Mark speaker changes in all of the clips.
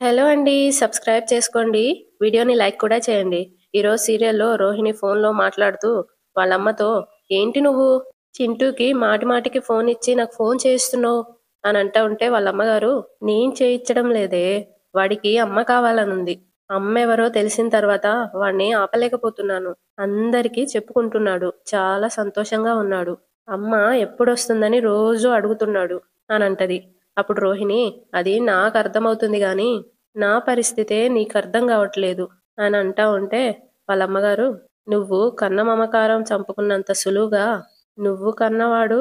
Speaker 1: Hello అండి. Subscribe చేసుకోండి. వీడియోని లైక్ కూడా చేయండి. ఈరోజు సీరియల్‌లో రోహిణి ఫోన్‌లో మాట్లాడుతూ వాళ్ళమ్మతో "ఏంటి నువ్వు చింటూకి మాటి మాటికి ఫోన్ ఇచ్చి నాకు ఫోన్ చేయిస్తున్నావు" అని అంటా ఉంటే వాళ్ళమ్మగారు "నేను చేయించడం లేదే. వాడికి అమ్మ కావాలనుంది. అమ్మెవరో తెలిసిన తర్వాత వాడిని ఆపలేకపోతున్నాను. అందరికీ చెప్పుకుంటున్నాడు. చాలా సంతోషంగా ఉన్నాడు. అమ్మ ఎప్పుడొస్తుందని రోజూ అడుగుతున్నాడు" అనంటది. అప్పుడు రోహిణి "అది నాకర్థమవుతుంది గానీ నా పరిస్థితే నీకర్థం గావట్లేదు" అని అంటా ఉంటే వాళ్ళమ్మగారు "నువ్వు కన్న మమకారం చంపుకున్నంత సులువుగా నువ్వు కన్నవాడు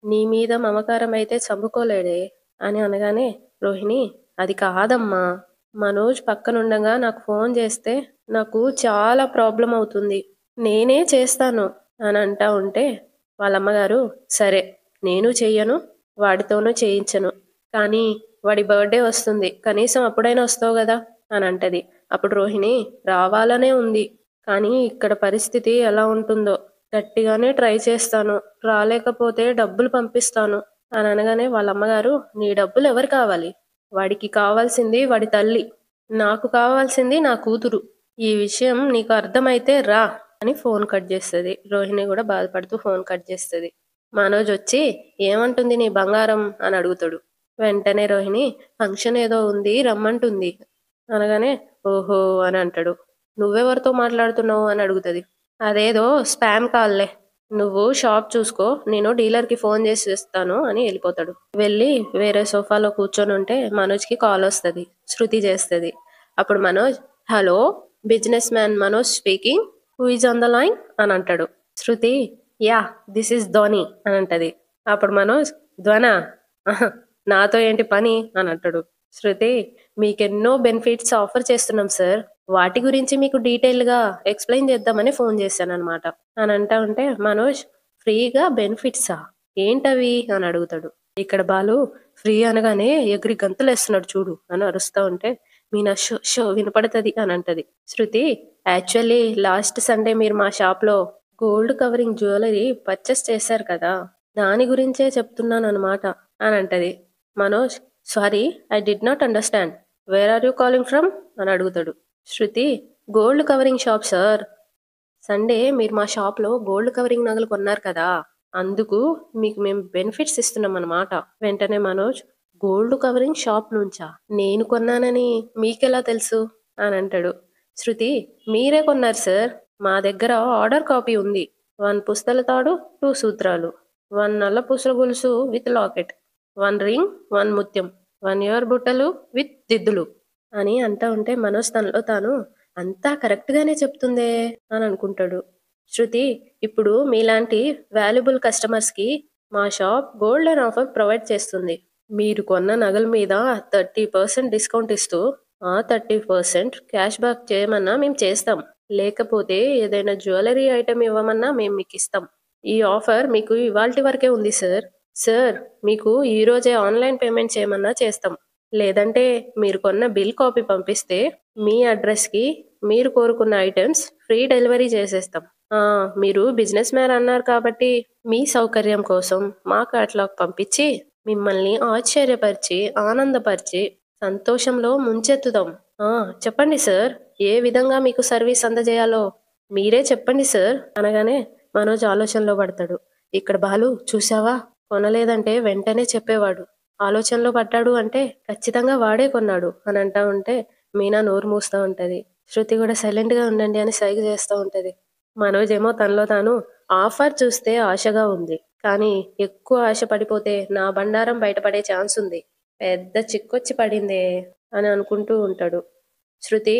Speaker 1: నీ మీద మమకారం అయితే చంపుకోలేడే" అని అనగానే రోహిణి "అది కాదమ్మా. మనోజ్ పక్కనుండగా నాకు ఫోన్ చేస్తే నాకు చాలా ప్రాబ్లం అవుతుంది. నేనే చేస్తాను" అని అంటా ఉంటే వాళ్ళమ్మగారు "సరే, నేను చెయ్యను, వాడితోనూ చేయించను. కానీ వాడి బర్త్‌డే వస్తుంది. కనీసం అప్పుడైనా వస్తావు గదా" అని అంటది. అప్పుడు రోహిణి "రావాలనే ఉంది. కానీ ఇక్కడ పరిస్థితి ఎలా ఉంటుందో. గట్టిగానే ట్రై చేస్తాను. రాలేకపోతే డబ్బులు పంపిస్తాను" అని అనగానే వాళ్ళమ్మగారు "నీ డబ్బులు ఎవరు కావాలి? వాడికి కావాల్సింది వాడి తల్లి. నాకు కావాల్సింది నా కూతురు. ఈ విషయం నీకు అర్థమైతే రా" అని ఫోన్ కట్ చేస్తది. రోహిణి కూడా బాధపడుతూ ఫోన్ కట్ చేస్తది. మనోజ్ వచ్చి "ఏమంటుంది నీ బంగారం" అని అడుగుతాడు. వెంటనే రోహిణి "ఫంక్షన్ ఏదో ఉంది రమ్మంటుంది" అనగానే "ఓహో" అని అంటాడు. "నువ్వెవరితో మాట్లాడుతున్నావు" అని అడుగుతది. "అదేదో స్పామ్ కాల్లే. నువ్వు షాప్ చూసుకో, నేను డీలర్‌కి ఫోన్ చేసి ఇస్తాను" అని వెళ్ళిపోతాడు. వెళ్ళి వేరే సోఫాలో కూర్చొనుంటే మనోజ్‌కి కాల్ వస్తది. శృతి చేస్తది. అప్పుడు Manoj "hello, business man Manoj speaking. Who is on the line" అని అంటాడు. శృతి "యాహ్, దిస్ ఈజ్ ధోని" అని అంటది. అప్పుడు మనోజ్ "ధ్వనా? ఆహా, నాతో ఏంటి పని" అని అంటాడు. శృతి "మీకెన్నో బెనిఫిట్స్ ఆఫర్ చేస్తున్నాం సార్. వాటి గురించి మీకు డీటెయిల్‌గా ఎక్స్‌ప్లెయిన్ చేద్దామని ఫోన్ చేశాననమాట" అని అంటా ఉంటే మనోజ్ "ఫ్రీగా బెనిఫిట్సా? ఏంటవి" అని అడుగుతాడు. ఇక్కడ బాలు ఫ్రీ అనగానే ఎగిరి గంతులేస్తున్నాడు చూడు అని అరుస్తా ఉంటే మీనా షో షో వినపడతది అని అంటది. శృతి "యాక్చువల్లీ లాస్ట్ సండే మీరు మా షాప్‌లో గోల్డ్ కవరింగ్ జ్యువెలరీ పర్చేస్ చేశారు కదా! దాని గురించే చెప్తున్నాననమాట" అని అంటది. Manoj "sorry, I did not understand. Where are you calling from" అని అడుగుతాడు. Shruti "gold covering shop sir. Sunday మీరు మా షాప్‌లో గోల్డ్ కవరింగ్ నగలు కొన్నారు కదా! అందుకు మీకు మేము బెనిఫిట్స్ ఇస్తున్నామనమాట." వెంటనే మనోజ్ "గోల్డ్ కవరింగ్ షాప్ నుంచా? నేను కొన్నానని మీకెలా తెలుసు" అని అంటాడు. శృతి "మీరే కొన్నారు సార్. మా దగ్గర ఆర్డర్ కాపీ ఉంది. 1 పుస్తల తాడు, 2 సూత్రాలు, 1 నల్ల పూసల గొలుసు విత్ లాకెట్, 1 రింగ్, 1 ముత్యం, 1 ఇయర్ బుట్టలు విత్ దిద్దులు" అని అంటా ఉంటే మనోజ్ తనలో తాను "అంతా కరెక్ట్‌గానే చెప్తుందే" అని అనుకుంటాడు. శృతి "ఇప్పుడు మీలాంటి వాల్యుబుల్ కస్టమర్స్‌కి మా షాప్ గోల్డెన్ ఆఫర్ ప్రొవైడ్ చేస్తుంది. మీరు కొన్న నగల మీద 30% డిస్కౌంట్ ఇస్తూ ఆ 30% క్యాష్ బ్యాక్ చేయమన్నా మేము చేస్తాం. లేకపోతే ఏదైనా జ్యువెలరీ ఐటెం ఇవ్వమన్నా మేము మీకిస్తాం. ఈ ఆఫర్ మీకు ఇవాల్టి వరకే ఉంది సార్. సార్, మీకు ఈరోజే ఆన్‌లైన్ పేమెంట్ చేయమన్నా చేస్తాం. లేదంటే మీరు కొన్న బిల్ కాపీ పంపిస్తే మీ అడ్రస్‌కి మీరు కోరుకున్న ఐటెమ్స్ ఫ్రీ డెలివరీ చేసేస్తాం. ఆ! మీరు బిజినెస్ మ్యాన్ అన్నారు కాబట్టి మీ సౌకర్యం కోసం మా కేటలాగ్ పంపించి మిమ్మల్ని ఆశ్చర్యపరిచి, ఆనందపరిచి, సంతోషంలో ముంచెత్తుతాం. ఆ! చెప్పండి సార్. ఏ విధంగా మీకు సర్వీస్ అందజేయాలో మీరే చెప్పండి సార్" అనగానే మనోజ్ ఆలోచనలో పడతాడు. ఇక్కడ బాలు "చూసావా, కొనలేదంటే వెంటనే చెప్పేవాడు. ఆలోచనలో పడ్డాడు అంటే ఖచ్చితంగా వాడే కొన్నాడు" అని అంటా ఉంటే మీనా నోరు మూస్తా ఉంటది. శృతి కూడా "సైలెంట్‌గా ఉండండి" అని సైగ చేస్తా ఉంటది. మనోజ్ ఏమో తనలో తాను ఆఫర్ చూస్తే ఆశగా ఉంది. కానీ ఎక్కువ ఆశ పడిపోతే నా బండారం బయటపడే ఛాన్స్ ఉంది. పెద్ద చిక్కొచ్చి పడిందే అని అనుకుంటూ ఉంటాడు. శృతి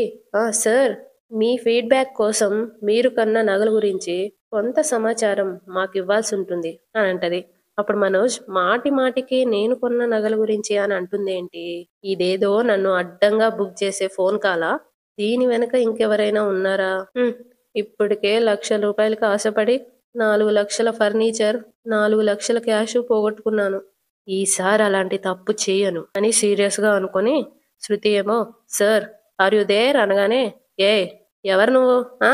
Speaker 1: సార్, మీ ఫీడ్‌బ్యాక్ కోసం మీరు కన్న నగల గురించి కొంత సమాచారం మాకివ్వాల్సి ఉంటుంది" అని అంటది. అప్పుడు మనోజ్ "మాటి మాటికి నేను కొన్న నగల గురించి అని అంటుందేంటి? ఇదేదో నన్ను అడ్డంగా బుక్ చేసే ఫోన్ కాలా? దీని వెనక ఇంకెవరైనా ఉన్నారా? ఇప్పటికే ₹1,00,000కి ఆశపడి 4,00,000 ఫర్నిచర్, 4,00,000 క్యాషు పోగొట్టుకున్నాను. ఈసారి అలాంటి తప్పు చెయ్యను" అని సీరియస్‌గా అనుకొని శృతి ఏమో "సార్, ఆర్ యూ దేర్" అనగానే "ఏయ్, ఎవరు నువ్వు? ఆ!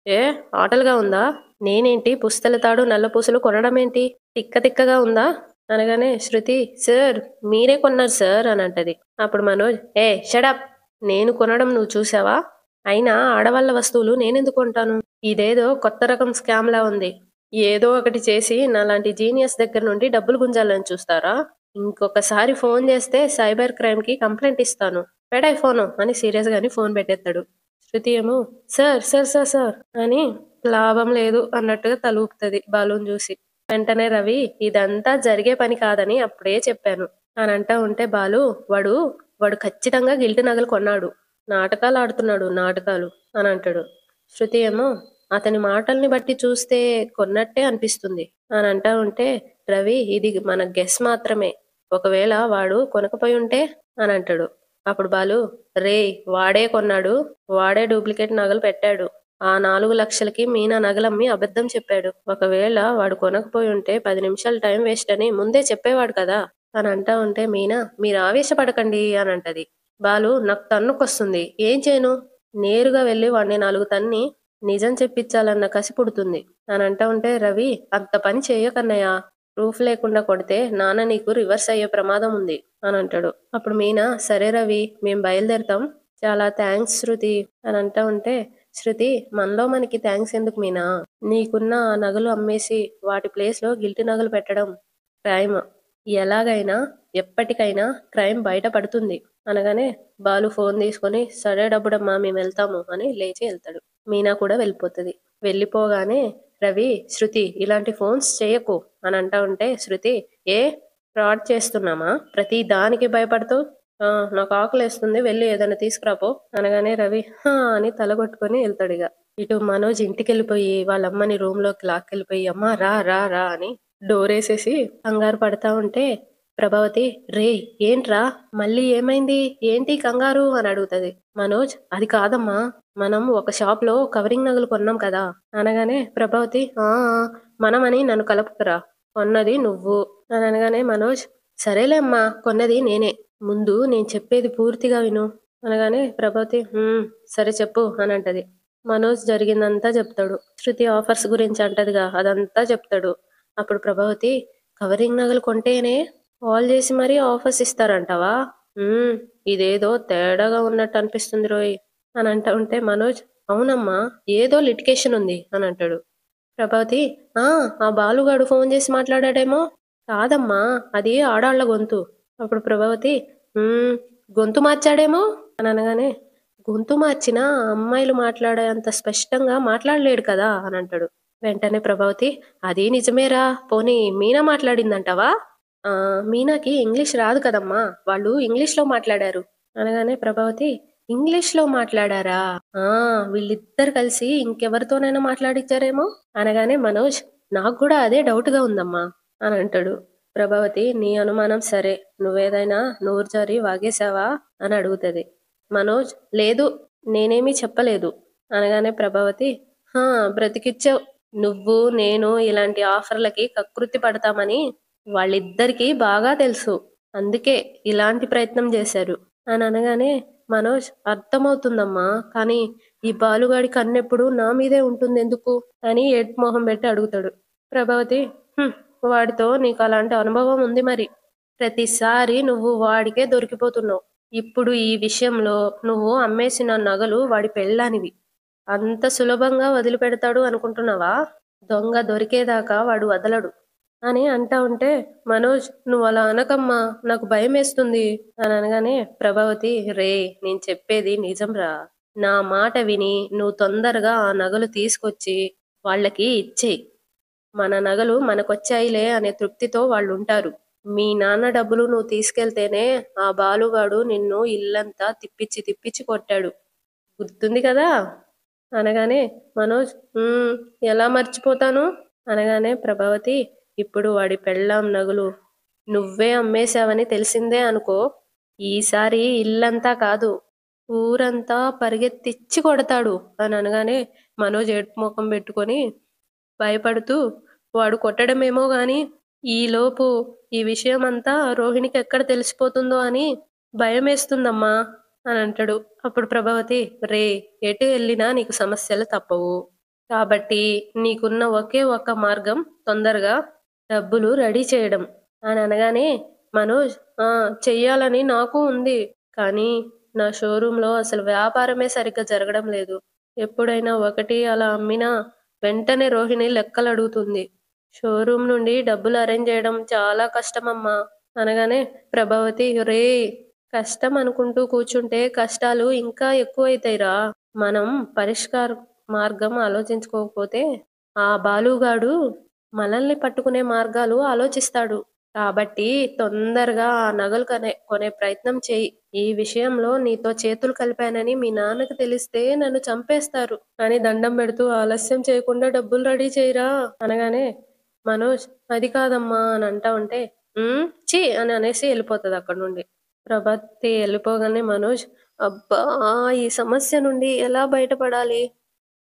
Speaker 1: ఏ ఆటలుగా ఉందా? నేనేంటి పుస్తెల తాడు, నల్ల పూసలు కొనడమేంటి? తిక్క తిక్కగా ఉందా?" అనగానే శృతి "సార్, మీరే కొన్నారు సార్" అని అంటది. అప్పుడు మనోజ్ "ఏయ్, షట్ అప్. నేను కొనడం నువ్వు చూసావా? అయినా ఆడవాళ్ళ వస్తువులు నేనెందుకు కొంటాను? ఇదేదో కొత్త రకం స్కామ్‌లా ఉంది. ఏదో ఒకటి చేసి నాలాంటి జీనియస్ దగ్గర నుండి డబ్బులు గుంజాలని చూస్తారా? ఇంకొకసారి ఫోన్ చేస్తే సైబర్ క్రైమ్‌కి కంప్లెయింట్ ఇస్తాను. పెట్టేయ్ ఫోను అని సీరియస్‌గానే ఫోన్ పెట్టేత్తాడు. శృతి ఏమో సార్, సార్, సార్, సార్ అని లాభం లేదు అన్నట్టుగా తల ఊపుతది బాలుని చూసి. వెంటనే రవి ఇదంతా జరిగే పని కాదని అప్పుడే చెప్పాను అని అంటా ఉంటే బాలు వాడు వాడు ఖచ్చితంగా గిల్ట్ నగలు కొన్నాడు. నాటకాలు ఆడుతున్నాడు నాటకాలు అని అంటాడు. శృతి ఏమో అతని మాటల్ని బట్టి చూస్తే కొన్నట్టే అనిపిస్తుంది అని అంటా ఉంటే రవి ఇది మన గెస్ మాత్రమే. ఒకవేళ వాడు కొనకపోయి ఉంటే అని అంటాడు. అప్పుడు బాలు రేయ్ వాడే కొన్నాడు. వాడే డూప్లికేట్ నగలు పెట్టాడు. ఆ 4 లక్షలకి మీనా నగలమ్మి అబద్ధం చెప్పాడు. ఒకవేళ వాడు కొనకపోయి ఉంటే 10 నిమిషాలు టైం వేస్ట్ అని ముందే చెప్పేవాడు కదా అని అంటా ఉంటే మీనా మీరు ఆవేశపడకండి అని అంటది. బాలు నాకు తన్నుకొస్తుంది ఏం చేయను? నేరుగా వెళ్ళి వాడిని 4 తన్ని నిజం చెప్పించాలన్న కసి పుడుతుంది అని అంటా ఉంటే రవి అంత పని చేయకన్నయ్య. ప్రూఫ్ లేకుండా కొడితే నాన్న నీకు రివర్స్ అయ్యే ప్రమాదం ఉంది అని అంటాడు. అప్పుడు మీనా సరే రవి మేం బయలుదేరతాం. చాలా థ్యాంక్స్ శృతి అని అంటా ఉంటే శృతి మనలో మనకి థ్యాంక్స్ ఎందుకు మీనా? నీకున్న ఆ నగలు అమ్మేసి వాటి ప్లేస్లో గిల్టీ నగలు పెట్టడం క్రైమ్. ఎలాగైనా ఎప్పటికైనా క్రైమ్ బయట పడుతుంది అనగానే బాలు ఫోన్ తీసుకొని సరే డబ్బుడమ్మా మేము వెళ్తాము అని లేచి వెళ్తాడు. మీనా కూడా వెళ్ళిపోతుంది. వెళ్ళిపోగానే రవి శృతి ఇలాంటి ఫోన్స్ చేయకు అని అంటా ఉంటే శృతి ఏ ఫ్రాడ్ చేస్తున్నామా? ప్రతి దానికి భయపడుతూ ఆ నాకు ఆకలేస్తుంది వెళ్ళి ఏదైనా తీసుకురాపో అనగానే రవి హా అని తలగొట్టుకొని వెళ్తాడు. ఇక ఇటు మనోజ్ ఇంటికి వెళ్ళిపోయి వాళ్ళ అమ్మని రూమ్ లోకి లాక్కెళ్ళిపోయి అమ్మ రా రా రా అని డోర్ వేసేసి కంగారు పడతా ఉంటే ప్రభావతి రే ఏంట్రా మళ్ళీ ఏమైంది ఏంటి కంగారు అని అడుగుతది. మనోజ్ అది కాదమ్మా మనం ఒక షాప్ లో కవరింగ్ నగలు కొన్నాం కదా అనగానే ప్రభావతి ఆ మనమని నన్ను కలుపుకురా కొన్నది నువ్వు అని అనగానే మనోజ్ సరేలే అమ్మా కొన్నది నేనే ముందు నేను చెప్పేది పూర్తిగా విను అనగానే ప్రభావతి సరే చెప్పు అని అంటది. మనోజ్ జరిగిందంతా చెప్తాడు. శృతి ఆఫర్స్ గురించి అంటదిగా అదంతా చెప్తాడు. అప్పుడు ప్రభావతి కవరింగ్ నగలు కొంటేనే కాల్ చేసి మరీ ఆఫర్స్ ఇస్తారంటావా? ఇదేదో తేడాగా ఉన్నట్టు అనిపిస్తుంది రోయ్ అని అంటా ఉంటే మనోజ్ అవునమ్మా ఏదో లిటికేషన్ ఉంది అని అంటాడు. ప్రభావతి ఆ బాలుగాడు ఫోన్ చేసి మాట్లాడాడేమో కాదమ్మా అది ఆడాళ్ల గొంతు. అప్పుడు ప్రభావతి గొంతు మార్చాడేమో అని అనగానే గొంతు మార్చినా అమ్మాయిలు మాట్లాడే అంత స్పష్టంగా మాట్లాడలేడు కదా అని అంటాడు. వెంటనే ప్రభావతి అది నిజమేరా పోనీ మీనా మాట్లాడిందంటావా? మీనాకి ఇంగ్లీష్ రాదు కదమ్మా వాళ్ళు ఇంగ్లీష్లో మాట్లాడారు అనగానే ప్రభావతి ఇంగ్లీష్లో మాట్లాడారా? వీళ్ళిద్దరు కలిసి ఇంకెవరితోనైనా మాట్లాడిచ్చారేమో అనగానే మనోజ్ నాకు కూడా అదే డౌట్గా ఉందమ్మా అని అంటాడు. ప్రభావతి నీ అనుమానం సరే నువ్వేదైనా నోరు జారి వాగేశావా అని అడుగుతుంది. మనోజ్ లేదు నేనేమీ చెప్పలేదు అనగానే ప్రభావతి బ్రతికిచ్చావు. నువ్వు నేను ఇలాంటి ఆఫర్లకి కకృతి పడతామని వాళ్ళిద్దరికీ బాగా తెలుసు అందుకే ఇలాంటి ప్రయత్నం చేశారు అని అనగానే మనోజ్ అర్థమవుతుందమ్మా కానీ ఈ బాలుగాడి కన్నెప్పుడు నా మీదే ఉంటుంది ఎందుకు అని ఏడ్పు మొహం పెట్టి అడుగుతాడు. ప్రభావతి వాడితో నీకు అలాంటి అనుభవం ఉంది మరి ప్రతిసారి నువ్వు వాడికే దొరికిపోతున్నావు. ఇప్పుడు ఈ విషయంలో నువ్వు అమ్మేసిన నగలు వాడి పెళ్ళానివి. అంత సులభంగా వదిలిపెడతాడు అనుకుంటున్నావా? దొంగ దొరికేదాకా వాడు వదలడు అని అంటా ఉంటే మనోజ్ నువ్వు అలా అనకమ్మా నాకు భయం వేస్తుంది అని అనగానే ప్రభావతి రే నేను చెప్పేది నిజంరా నా మాట విని నువ్వు తొందరగా ఆ నగలు తీసుకొచ్చి వాళ్ళకి ఇచ్చేయి. మన నగలు మనకొచ్చాయిలే అనే తృప్తితో వాళ్ళు ఉంటారు. మీ నాన్న డబ్బులు నువ్వు తీసుకెళ్తేనే ఆ బాలుగాడు నిన్ను ఇల్లంతా తిప్పించి తిప్పించి కొట్టాడు గుర్తుంది కదా అనగానే మనోజ్ ఎలా మర్చిపోతాను అనగానే ప్రభావతి ఇప్పుడు వాడి పెళ్ళాం నగలు నువ్వే అమ్మేశావని తెలిసిందే అనుకో ఈసారి ఇల్లంతా కాదు ఊరంతా పరిగెత్తిచ్చి కొడతాడు అని అనగానే మనోజ్ ఏడుపు ముఖం పెట్టుకొని భయపడుతూ వాడు కొట్టడమేమో గాని ఈలోపు ఈ విషయం అంతా రోహిణికి ఎక్కడ తెలిసిపోతుందో అని భయమేస్తుందమ్మా అని అంటాడు. అప్పుడు ప్రభావతి రే ఎటు వెళ్ళినా నీకు సమస్యలు తప్పవు కాబట్టి నీకున్న ఒకే ఒక్క మార్గం తొందరగా డబ్బులు రెడీ చేయడం అని అనగానే మనోజ్ చెయ్యాలని నాకు ఉంది కానీ నా షోరూంలో అసలు వ్యాపారమే సరిగ్గా జరగడం లేదు. ఎప్పుడైనా ఒకటి అలా అమ్మినా వెంటనే రోహిణి లెక్కలడుగుతుంది. షోరూమ్ నుండి డబ్బులు అరేంజ్ చేయడం చాలా కష్టమమ్మా అనగానే ప్రభావతి ఒరేయ్! కష్టం అనుకుంటూ కూర్చుంటే కష్టాలు ఇంకా ఎక్కువైతాయిరా. మనం పరిష్కార మార్గం ఆలోచించుకోకపోతే ఆ బాలుగాడు మనల్ని పట్టుకునే మార్గాలు ఆలోచిస్తాడు. కాబట్టి తొందరగా ఆ నగలు కొనే ప్రయత్నం చెయ్యి. ఈ విషయంలో నీతో చేతులు కలిపానని మీ నాన్నకి తెలిస్తే నన్ను చంపేస్తారు అని దండం పెడుతూ ఆలస్యం చేయకుండా డబ్బులు రెడీ చెయ్యిరా అనగానే మనోజ్ అది కాదమ్మా అని అంటా ఉంటే ఛీ అని అనేసి వెళ్ళిపోతుంది అక్కడి నుండి. ప్రభాతి వెళ్ళిపోగానే మనోజ్ అబ్బా ఈ సమస్య నుండి ఎలా బయటపడాలి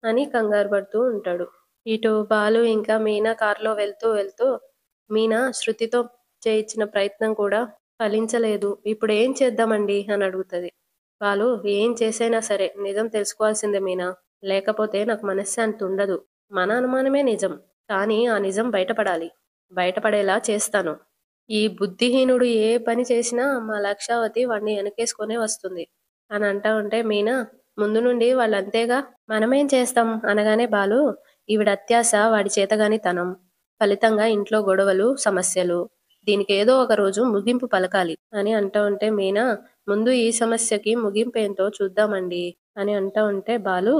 Speaker 1: అని కంగారు పడుతూ ఉంటాడు. ఇటు బాలు ఇంకా మీనా కారులో వెళ్తూ వెళ్తూ మీనా శృతితో చేయించిన ప్రయత్నం కూడా ఫలించలేదు. ఇప్పుడు ఏం చేద్దామండి అని అడుగుతుంది. బాలు ఏం చేసైనా సరే నిజం తెలుసుకోవాల్సిందే మీనా. లేకపోతే నాకు మనశ్శాంతి ఉండదు. మన అనుమానమే నిజం. కానీ ఆ నిజం బయటపడాలి. బయటపడేలా చేస్తాను. ఈ బుద్ధిహీనుడు ఏ పని చేసినా మా లక్షావతి వాడిని వెనకేసుకునే వస్తుంది అని అంటా ఉంటే మీనా ముందు నుండి వాళ్ళంతేగా మనమేం చేస్తాం అనగానే బాలు ఈవిడ అత్యాశ వాడి చేతగానితనం ఫలితంగా ఇంట్లో గొడవలు సమస్యలు దీనికి ఏదో ఒక రోజు ముగింపు పలకాలి అని అంటా ఉంటే మీనా ముందు ఈ సమస్యకి ముగింపు ఏంటో చూద్దామండి అని అంటా ఉంటే బాలు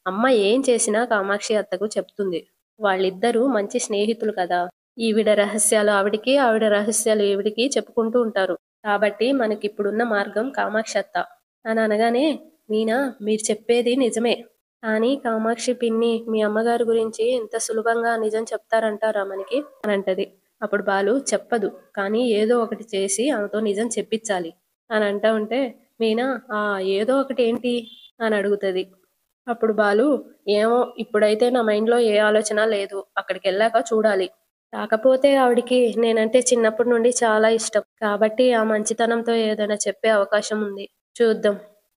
Speaker 1: అమ్మ ఏం చేసినా కామాక్షి అత్తకు చెప్తుంది. వాళ్ళిద్దరూ మంచి స్నేహితులు కదా. ఈవిడ రహస్యాలు ఆవిడికి ఆవిడ రహస్యాలు ఈవిడికి చెప్పుకుంటూ ఉంటారు. కాబట్టి మనకిప్పుడున్న మార్గం కామాక్షి అత్త అని అనగానే మీనా మీరు చెప్పేది నిజమే. కానీ కామాక్షి పిన్ని మీ అమ్మగారి గురించి ఇంత సులభంగా నిజం చెప్తారంటారా మనకి అని అంటది. అప్పుడు బాలు చెప్పదు. కానీ ఏదో ఒకటి చేసి ఆమెతో నిజం చెప్పించాలి అని అంటా ఉంటే మీనా ఆ ఏదో ఒకటి ఏంటి అని అడుగుతుంది. అప్పుడు బాలు ఏమో ఇప్పుడైతే నా మైండ్లో ఏ ఆలోచన లేదు. అక్కడికి వెళ్ళాక చూడాలి. కాకపోతే ఆవిడికి నేనంటే చిన్నప్పటి నుండి చాలా ఇష్టం. కాబట్టి ఆ మంచితనంతో ఏదైనా చెప్పే అవకాశం ఉంది. చూద్దాం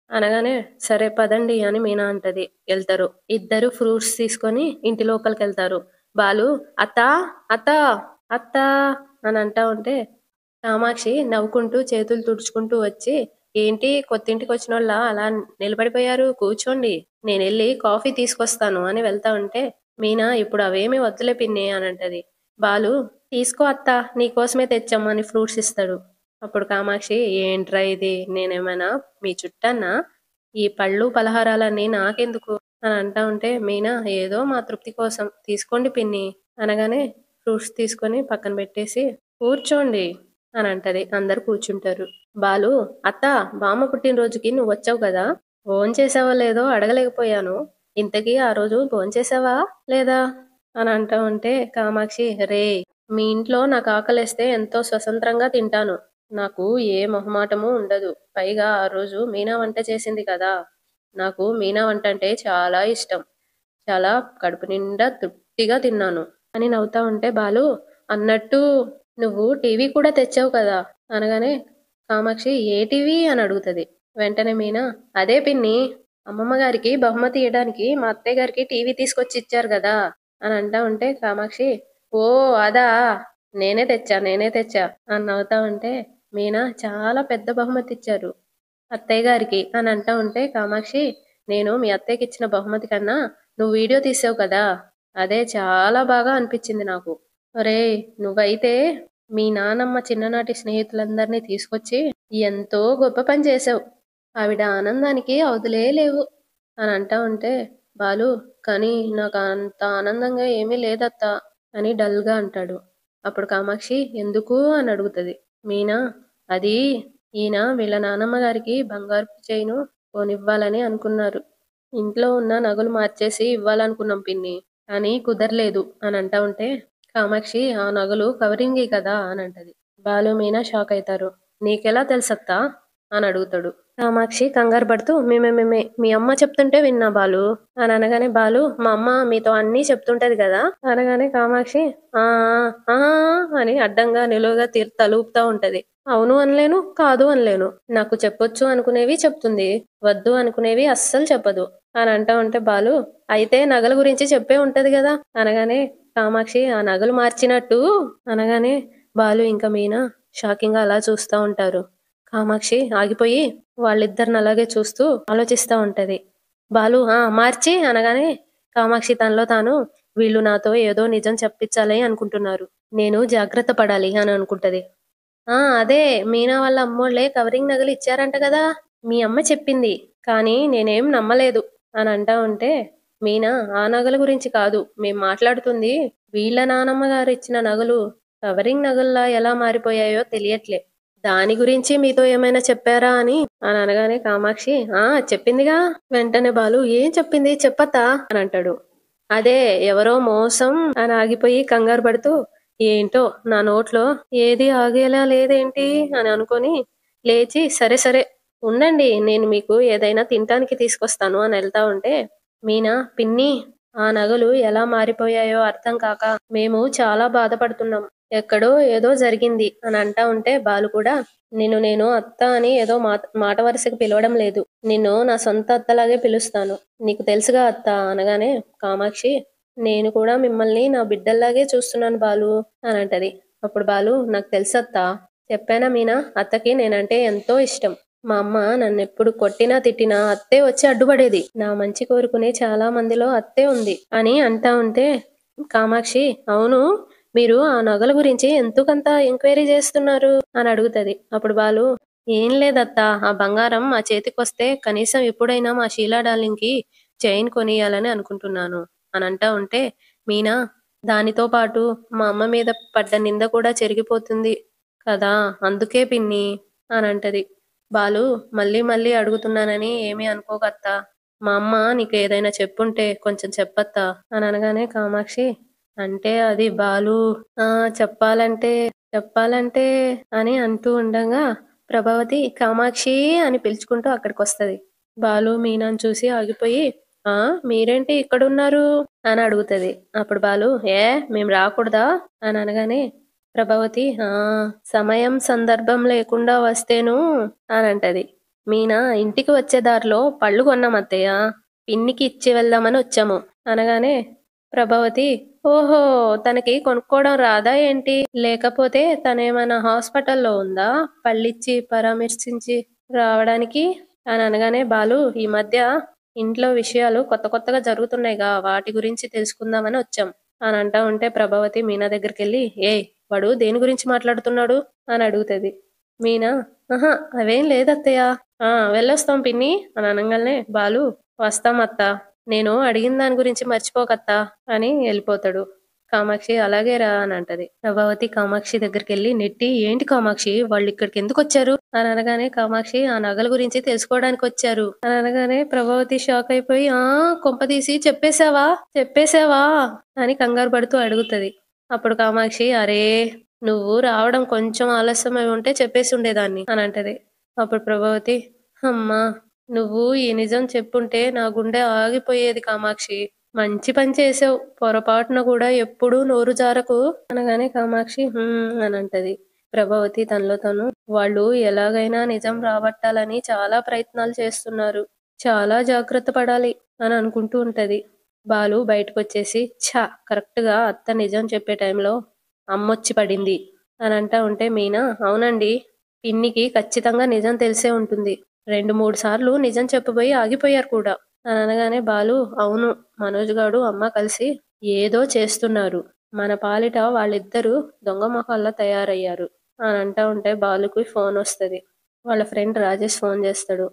Speaker 1: అనగానే సరే పదండి అని మీనా అంటది. వెళ్తారు. ఇద్దరు ఫ్రూట్స్ తీసుకొని ఇంటి లోపలికి వెళ్తారు. బాలు అత్తా అత్తా అత్తా అని అంటా ఉంటే కామాక్షి నవ్వుకుంటూ చేతులు తుడుచుకుంటూ వచ్చి ఏంటి కొత్తింటికి వచ్చిన వాళ్ళ అలా నిలబడిపోయారు కూర్చోండి నేను వెళ్ళి కాఫీ తీసుకొస్తాను అని వెళ్తా ఉంటే మీనా ఇప్పుడు అవేమీ వద్దులే పిన్ని అని అంటది. బాలు తీసుకో అత్త నీకోసమే తెచ్చాము అని ఫ్రూట్స్ ఇస్తాడు. అప్పుడు కామాక్షి ఏంట్రా ఇది నేనేమైనా మీ చుట్టన్నా ఈ పళ్ళు పలహారాలన్నీ నాకెందుకు అని అంటా ఉంటే మీనా ఏదో మా తృప్తి కోసం తీసుకోండి పిన్ని అనగానే ఫ్రూట్స్ తీసుకొని పక్కన పెట్టేసి కూర్చోండి అని అంటది. అందరు కూర్చుంటారు. బాలు అత్త బామ్మ పుట్టినరోజుకి నువ్వు వచ్చావు కదా భోంచేసావా లేదో అడగలేకపోయాను. ఇంతకీ ఆ రోజు భోంచేసావా లేదా అని అంటా ఉంటే కామాక్షి రే మీ ఇంట్లో నాకు ఆకలేస్తే ఎంతో స్వతంత్రంగా తింటాను. నాకు ఏ మొహమాటము ఉండదు. పైగా ఆ రోజు మీనా వంట చేసింది కదా. నాకు మీనా వంట అంటే చాలా ఇష్టం. చాలా కడుపు నిండా తృప్తిగా తిన్నాను అని నవ్వుతా ఉంటే బాలు అన్నట్టు నువ్వు టీవీ కూడా తెచ్చావు కదా అనగానే కామాక్షి ఏ టీవీ అని అడుగుతుంది. వెంటనే మీనా అదే పిన్ని అమ్మమ్మ గారికి బహుమతి ఇవ్వడానికి మా అత్తయ్య గారికి టీవీ తీసుకొచ్చి ఇచ్చారు కదా అని అంటా ఉంటే కామాక్షి ఓ అదా నేనే తెచ్చా అని నవ్వుతా ఉంటే మీనా చాలా పెద్ద బహుమతి ఇచ్చారు అత్తయ్య గారికి అని అంటా ఉంటే కామాక్షి నేను మీ అత్తయ్యకి ఇచ్చిన బహుమతి కన్నా నువ్వు వీడియో తీసావు కదా అదే చాలా బాగా అనిపించింది నాకు. ఒరే నువ్వైతే మీ నానమ్మ చిన్ననాటి స్నేహితులందరినీ తీసుకొచ్చి ఎంతో గొప్ప పని చేసావు. ఆవిడ ఆనందానికి అవధులే లేవు అని అంటా ఉంటే బాలు కానీ నాకు అంత ఆనందంగా ఏమీ లేదత్తా అని డల్గా అంటాడు. అప్పుడు కామాక్షి ఎందుకు అని అడుగుతుంది. మీనా అది ఈయన వీళ్ళ నానమ్మ గారికి బంగారు చైను కొనివ్వాలని అనుకున్నారు. ఇంట్లో ఉన్న నగలు మార్చేసి ఇవ్వాలనుకున్నాం పిన్ని కానీ కుదరలేదు అని అంటా ఉంటే కామాక్షి ఆ నగలు కవరింగి కదా అని అంటది. బాలు మీనా షాక్ అవుతారు. నీకెలా తెలుసత్తా అని అడుగుతాడు. కామాక్షి కంగారు పడుతూ మేమే మీ అమ్మ చెప్తుంటే విన్నా బాలు అని అనగానే బాలు మా అమ్మ మీతో అన్నీ చెప్తుంటది కదా అనగానే కామాక్షి ఆ ఆ ఆ అని అడ్డంగా నిలువుగా తలూపుతా ఉంటది. అవును అనలేను కాదు అనలేను. నాకు చెప్పొచ్చు అనుకునేవి చెప్తుంది వద్దు అనుకునేవి అస్సలు చెప్పదు అని అంటా ఉంటే బాలు అయితే నగల గురించి చెప్పే ఉంటది కదా అనగానే కామాక్షి ఆ నగలు మార్చినట్టు అనగానే బాలు ఇంకా మీనా షాకింగ్ గా అలా చూస్తూ ఉంటారు. కామాక్షి ఆగిపోయి వాళ్ళిద్దరిని అలాగే చూస్తూ ఆలోచిస్తా ఉంటది. బాలు మార్చి అనగానే కామాక్షి తనలో తాను వీళ్ళు నాతో ఏదో నిజం చెప్పించాలి అనుకుంటున్నారు. నేను జాగ్రత్త పడాలి అని అనుకుంటది. అదే మీనా వాళ్ళ అమ్మోళ్ళే కవరింగ్ నగలు ఇచ్చారంట గదా! మీ అమ్మ చెప్పింది. కానీ నేనేం నమ్మలేదు అని అంటా ఉంటే, మీనా ఆ నగల గురించి కాదు. మేం మాట్లాడుతుంది వీళ్ళ నానమ్మ గారిచ్చిన నగలు కవరింగ్ నగల్లా ఎలా మారిపోయాయో తెలియట్లే. దాని గురించి మీతో ఏమైనా చెప్పారా అని అనగానే కామాక్షి చెప్పిందిగా. వెంటనే బాలు ఏం చెప్పింది చెప్పత్తా అని అంటాడు. అదే ఎవరో మోసం అని ఆగిపోయి కంగారు పడుతూ ఏంటో నా నోట్లో ఏది ఆగేలా లేదేంటి అని అనుకొని లేచి సరే సరే ఉండండి నేను మీకు ఏదైనా తినటానికి తీసుకొస్తాను అని వెళ్తా ఉంటే మీనా పిన్ని ఆ నగలు ఎలా మారిపోయాయో అర్థం కాక మేము చాలా బాధపడుతున్నాం. ఎక్కడో ఏదో జరిగింది అని అంటా ఉంటే బాలు కూడా నేను అత్త అని ఏదో మాట వరుసకి పిలవడం లేదు. నిన్ను నా సొంత అత్తలాగే పిలుస్తాను. నీకు తెలుసుగా అత్త అనగానే కామాక్షి నేను కూడా మిమ్మల్ని నా బిడ్డల్లాగే చూస్తున్నాను బాలు అని అంటది. అప్పుడు బాలు నాకు తెలుసత్తా. చెప్పానా మీనా అత్తకి నేనంటే ఎంతో ఇష్టం. మా అమ్మ నన్నెప్పుడు కొట్టినా తిట్టినా అత్తే వచ్చి అడ్డుపడేది. నా మంచి కోరుకునే చాలా మందిలో అత్తే ఉంది అని అంటా ఉంటే కామాక్షి అవును మీరు ఆ నగల గురించి ఎందుకంత ఎంక్వైరీ చేస్తున్నారు అని అడుగుతది. అప్పుడు బాలు ఏం లేదత్తా ఆ బంగారం మా చేతికొస్తే కనీసం ఎప్పుడైనా మా షీలా డార్లింగ్కి చైన్ కొనియాలని అనుకుంటున్నాను అని అంటా ఉంటే మీనా దానితో పాటు మా అమ్మ మీద పడ్డ నింద కూడా చెరిగిపోతుంది కదా అందుకే పిన్ని అని అంటది. బాలు మళ్ళీ మళ్ళీ అడుగుతున్నానని ఏమీ అనుకోకత్తా. మా అమ్మ నీకు ఏదైనా చెప్పుంటే కొంచెం చెప్పత్తా అని అనగానే కామాక్షి అంటే అది బాలు ఆ చెప్పాలంటే చెప్పాలంటే అని అంటూ ఉండగా ప్రభావతి కామాక్షి అని పిలుచుకుంటూ అక్కడికొస్తది. బాలు మీనాను చూసి ఆగిపోయి మీరేంటి ఇక్కడున్నారు అని అడుగుతది. అప్పుడు బాలు మేం రాకూడదా అని అనగానే ప్రభావతి సమయం సందర్భం లేకుండా వస్తేను అని అంటది. మీనా ఇంటికి వచ్చే దారిలో పళ్ళు కొన్నాం అత్తయ్య. పిన్నికి ఇచ్చి వెళ్దామని వచ్చాము అనగానే ప్రభావతి ఓహో తనకి కొనుక్కోవడం రాదా ఏంటి లేకపోతే తనేమైనా హాస్పిటల్లో ఉందా పళ్ళిచ్చి పరామర్శించి రావడానికి అని అనగానే బాలు ఈ మధ్య ఇంట్లో విషయాలు కొత్త కొత్తగా జరుగుతున్నాయిగా వాటి గురించి తెలుసుకుందామని వచ్చాం అని అంటా ఉంటే ప్రభావతి మీనా దగ్గరికి వెళ్ళి వాడు దేని గురించి మాట్లాడుతున్నాడు అని అడుగుతది. మీనా అవేం లేదత్తయ్య వెళ్ళొస్తాం పిన్ని అని అనగానే బాలు వస్తాం అత్త నేను అడిగిన దాని గురించి మర్చిపోకత్తా అని వెళ్ళిపోతాడు. కామాక్షి అలాగే రా అని అంటది. ప్రభావతి కామాక్షి దగ్గరికి వెళ్ళి నెట్టి ఏంటి కామాక్షి వాళ్ళు ఇక్కడికి ఎందుకు వచ్చారు అని అనగానే కామాక్షి ఆ నగల గురించి తెలుసుకోవడానికి వచ్చారు అని అనగానే ప్రభావతి షాక్ అయిపోయి కొంపదీసి చెప్పేశావా అని కంగారు పడుతూ అడుగుతది. అప్పుడు కామాక్షి అరే నువ్వు రావడం కొంచెం ఆలస్యమై ఉంటే చెప్పేసి ఉండేదాన్ని అని అంటది. అప్పుడు ప్రభావతి అమ్మా నువ్వు ఈ నిజం చెప్పుంటే నా గుండె ఆగిపోయేది కామాక్షి. మంచి పని చేసావు. పొరపాటున కూడా ఎప్పుడూ నోరు జారకు అనగానే కామాక్షి అని అంటది. ప్రభావతి తనలో తను వాళ్ళు ఎలాగైనా నిజం రాబట్టాలని చాలా ప్రయత్నాలు చేస్తున్నారు. చాలా జాగ్రత్త పడాలి అని అనుకుంటూ ఉంటది. బాలు బయటకొచ్చేసి కరెక్ట్ గా అత్త నిజం చెప్పే టైంలో అమ్మొచ్చి పడింది అని అంటా ఉంటే మీనా అవునండి పిన్నికి ఖచ్చితంగా నిజం తెలిసే ఉంటుంది. 2-3 సార్లు నిజం చెప్పబోయి ఆగిపోయారు కూడా అని అనగానే బాలు అవును మనోజ్ గాడు అమ్మ కలిసి ఏదో చేస్తున్నారు. మన పాలిట వాళ్ళిద్దరూ దొంగ మొహాల్లా తయారయ్యారు అని అంటా ఉంటే బాలుకి ఫోన్ వస్తది. వాళ్ళ ఫ్రెండ్ రాజేష్ ఫోన్ చేస్తాడు.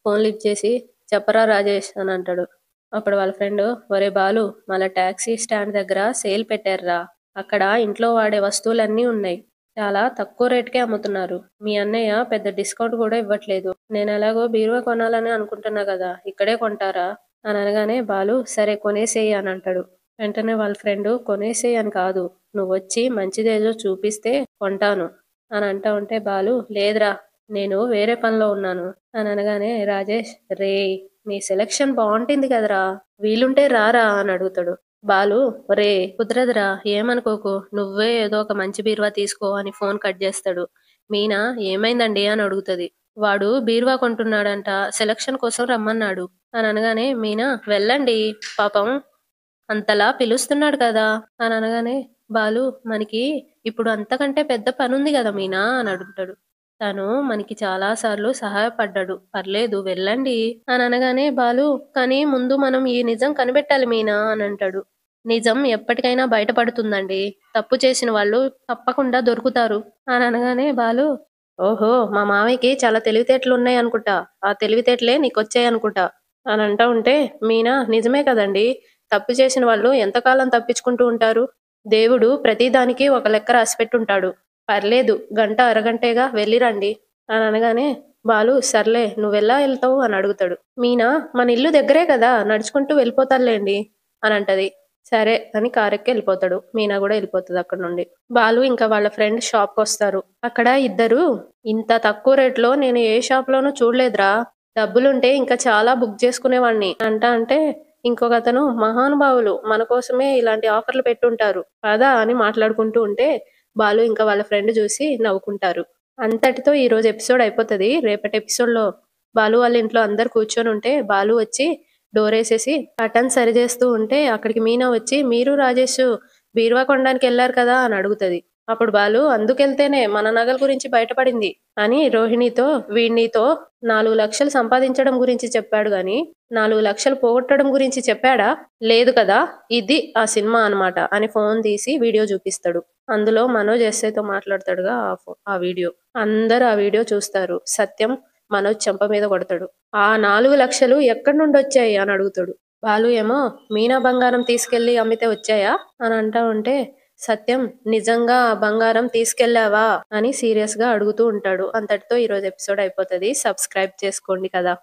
Speaker 1: ఫోన్ లిఫ్ట్ చేసి చెప్పరా రాజేష్ అని అంటాడు. అప్పుడు వాళ్ళ ఫ్రెండ్ ఒరే బాలు మళ్ళా టాక్సీ స్టాండ్ దగ్గర సేల్ పెట్టారురా. అక్కడ ఇంట్లో వాడే వస్తువులన్నీ ఉన్నాయి. చాలా తక్కువ రేటుకే అమ్ముతున్నారు. మీ అన్నయ్య పెద్ద డిస్కౌంట్ కూడా ఇవ్వట్లేదు. నేను ఎలాగో బీరువా కొనాలని అనుకుంటున్నా కదా ఇక్కడే కొంటారా అని అనగానే బాలు సరే కొనేసేయి అని అంటాడు. వెంటనే వాళ్ళ ఫ్రెండ్ కొనేసేయి అని కాదు నువ్వు వచ్చి మంచిదేదో చూపిస్తే కొంటాను అని అంటా ఉంటే బాలు లేదురా నేను వేరే పనిలో ఉన్నాను అని అనగానే రాజేష్ రే నీ సెలక్షన్ బాగుంటుంది కదరా వీలుంటే రారా అని అడుగుతాడు. బాలు రే కుదరదురా ఏమనుకోకు నువ్వే ఏదో ఒక మంచి బీరువా తీసుకో అని ఫోన్ కట్ చేస్తాడు. మీనా ఏమైందండి అని అడుగుతది. వాడు బీరువా కొంటున్నాడంట సెలక్షన్ కోసం రమ్మన్నాడు అని అనగానే మీనా వెళ్ళండి పాపం అంతలా పిలుస్తున్నాడు కదా అని అనగానే బాలు మనకి ఇప్పుడు అంతకంటే పెద్ద పనుంది కదా మీనా అని అడుగుతాడు. తను మనకి చాలా సార్లు సహాయపడ్డాడు. పర్లేదు వెళ్ళండి అని అనగానే బాలు, కానీ ముందు మనం ఈ నిజం కనిపెట్టాలి మీనా అని అంటాడు. నిజం ఎప్పటికైనా బయటపడుతుందండి. తప్పు చేసిన వాళ్ళు తప్పకుండా దొరుకుతారు అని అనగానే బాలు, ఓహో! మా మావయ్యకి చాలా తెలివితేటలున్నాయి అనుకుంటా. ఆ తెలివితేటలే నీకొచ్చాయనుకుంటా అని అంటా ఉంటే, మీనా నిజమే కదండీ! తప్పు చేసిన వాళ్ళు ఎంతకాలం తప్పించుకుంటూ ఉంటారు? దేవుడు ప్రతిదానికి ఒక లెక్క రాసిపెట్టుంటాడు. పర్లేదు గంట, అరగంటేగా వెళ్ళి రండి అని అనగానే, బాలు సర్లే నువ్వెలా ఎళ్తావు అని అడుగుతాడు. మీనా మన ఇల్లు దగ్గరే కదా! నడుచుకుంటూ వెళ్ళిపోతానులేండి అని అంటది. సరే అని కారెక్కి ఎళ్ళిపోతాడు. మీనా గూడా ఎళ్ళిపోతది అక్కడి నుండి. బాలు ఇంకా వాళ్ళ ఫ్రెండ్ షాప్‌కొస్తారు. అక్కడ ఇద్దరు, ఇంత తక్కువ రేట్‌లో నేను ఏ షాప్‌లోనూ చూడలేదురా! డబ్బులుంటే ఇంకా చాలా బుక్ చేసుకునేవాణ్ణి అంటే ఇంకొకతను, మహానుభావులు మన కోసమే ఇలాంటి ఆఫర్‌లు పెట్టుంటారు. పద అని మాట్లాడుకుంటూ ఉంటే బాలు ఇంకా వాళ్ళ ఫ్రెండ్ చూసి నవ్వుకుంటారు. అంతటితో ఈరోజు ఎపిసోడ్ అయిపోతది. రేపటి ఎపిసోడ్‌లో బాలు వాళ్ళ ఇంట్లో అందరూ కూర్చొనుంటే బాలు వచ్చి డోరేసేసి కర్టెన్ సరిజేస్తూ ఉంటే అక్కడికి మీనా వచ్చి, "మీరు రాజేషు బీరువా కొనడానికెళ్లారు కదా!" అని అడుగుతది. అప్పుడు బాలు, "అందుకెళ్తేనే మన నగల గురించి బయటపడింది" అని రోహిణితో, "వీడు నీతో 4,00,000 సంపాదించడం గురించి చెప్పాడు గానీ, 4,00,000 పోగొట్టడం గురించి చెప్పాడా? లేదు కదా! ఇది ఆ సినిమా అనమాట" అని ఫోను తీసి వీడియో చూపిస్తాడు. అందులో మనోజ్ ఎస్ఐతో మాట్లాడతాడుగా ఆ వీడియో. అందరూ ఆ వీడియో చూస్తారు. సత్యం మనోజ్ చెంప మీద కొడతాడు. "ఆ 4,00,000 ఎక్కడి నుండొచ్చాయి?" అని అడుగుతాడు. బాలు ఏమో, "మీనా బంగారం తీసుకెళ్ళి అమ్మితే వచ్చాయా?" అని అంటా ఉంటే, సత్యం, "నిజంగా ఆ బంగారం తీసుకెళ్ళావా?" అని సీరియస్‌గా అడుగుతూ ఉంటాడు. అంతటితో ఈరోజు ఎపిసోడ్ అయిపోతది. సబ్స్క్రైబ్ చేసుకోండి కదా!